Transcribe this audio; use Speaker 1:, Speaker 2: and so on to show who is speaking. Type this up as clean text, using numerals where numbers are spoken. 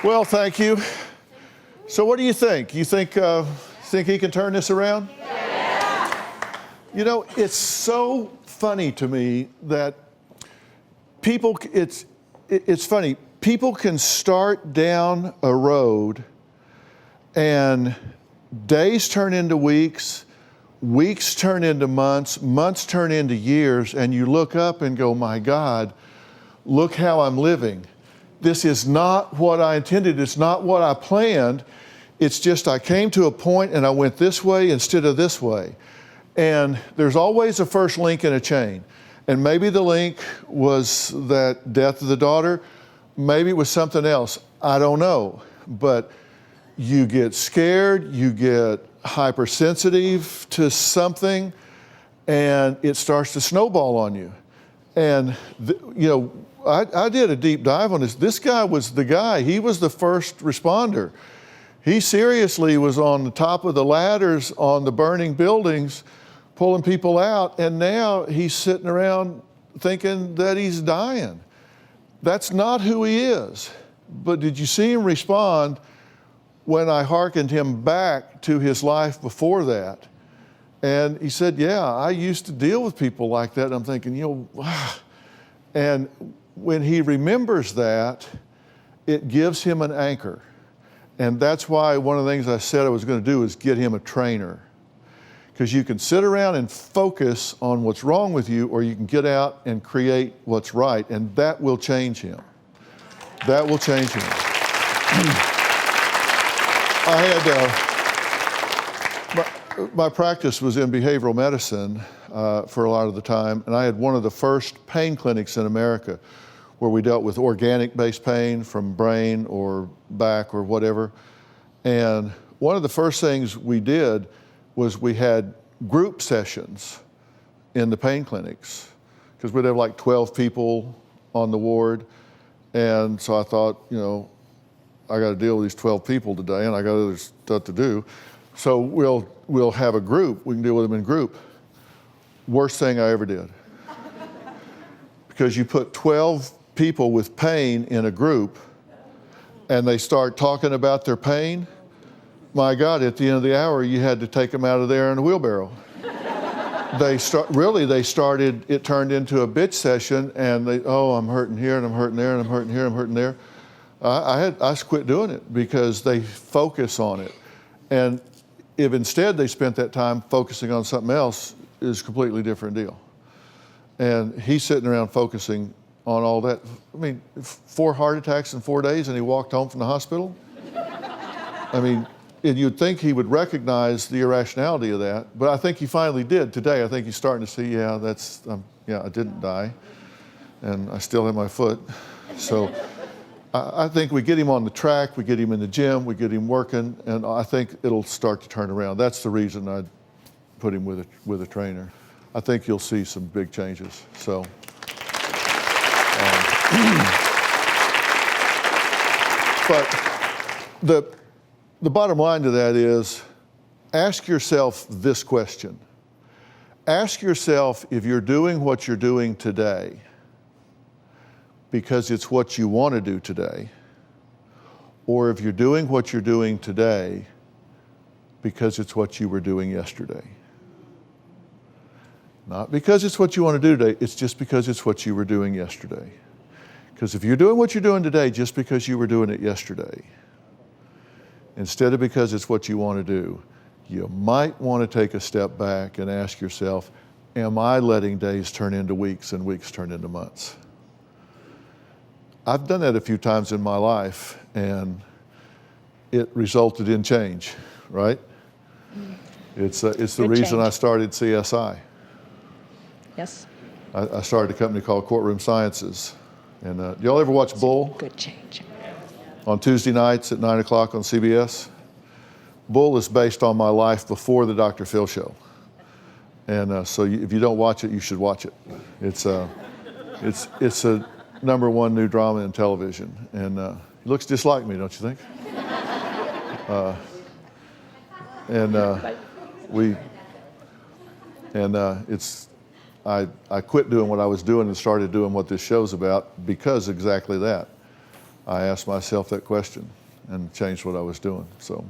Speaker 1: Well, thank you. So what do you think? You think he can turn this around?
Speaker 2: Yeah.
Speaker 1: You know, it's so funny to me that people, it's funny, people can start down a road and days turn into weeks, weeks turn into months, months turn into years, and you look up and go, my God, look how I'm living. This is not what I intended. It's not what I planned. It's just I came to a point and I went this way instead of this way. And there's always a first link in a chain. And maybe the link was that death of the daughter. Maybe it was something else. I don't know. But you get scared, you get hypersensitive to something, and it starts to snowball on you. And, you know, I did a deep dive on this. This guy was the guy. He was the first responder. He seriously was on the top of the ladders on the burning buildings, pulling people out, and now he's sitting around thinking that he's dying. That's not who he is. But did you see him respond when I hearkened him back to his life before that? And he said, yeah, I used to deal with people like that. And I'm thinking, you know, wow. And when he remembers that, it gives him an anchor. And that's why one of the things I said I was going to do is get him a trainer. Because you can sit around and focus on what's wrong with you, or you can get out and create what's right, and that will change him. That will change him. My practice was in behavioral medicine for a lot of the time, and I had one of the first pain clinics in America where we dealt with organic-based pain from brain or back or whatever. And one of the first things we did was we had group sessions in the pain clinics, because we'd have like 12 people on the ward. And so I thought, you know, I got to deal with these 12 people today, and I got other stuff to do. So we'll have a group. We can deal with them in group. Worst thing I ever did. Because you put 12 people with pain in a group, and they start talking about their pain. My God, at the end of the hour, you had to take them out of there in a wheelbarrow. It turned into a bitch session, and I'm hurting here, and I'm hurting there, and I'm hurting here, and I'm hurting there. I quit doing it because they focus on it. And if instead they spent that time focusing on something else, is a completely different deal. And he's sitting around focusing on all that. I mean, 4 heart attacks in 4 days, and he walked home from the hospital. I mean, and you'd think he would recognize the irrationality of that, but I think he finally did today. I think he's starting to see, I didn't die, and I still have my foot. So I think we get him on the track, we get him in the gym, we get him working, and I think it'll start to turn around. That's the reason I put him with a trainer. I think you'll see some big changes. So. But the bottom line to that is, ask yourself this question. Ask yourself if you're doing what you're doing today because it's what you want to do today, or if you're doing what you're doing today because it's what you were doing yesterday. Not because it's what you want to do today, it's just because it's what you were doing yesterday. Because if you're doing what you're doing today just because you were doing it yesterday, instead of because it's what you want to do, you might want to take a step back and ask yourself, am I letting days turn into weeks and weeks turn into months? I've done that a few times in my life, and it resulted in change, right? It's the reason I started CSI.
Speaker 2: Yes.
Speaker 1: I started a company called Courtroom Sciences. And y'all ever watch Bull?
Speaker 2: Good change.
Speaker 1: On Tuesday nights at 9 o'clock on CBS. Bull is based on my life before the Dr. Phil show. And so if you don't watch it, you should watch it. It's a #1 new drama in television. And he looks just like me, don't you think? I quit doing what I was doing and started doing what this show's about because exactly that. I asked myself that question and changed what I was doing. So.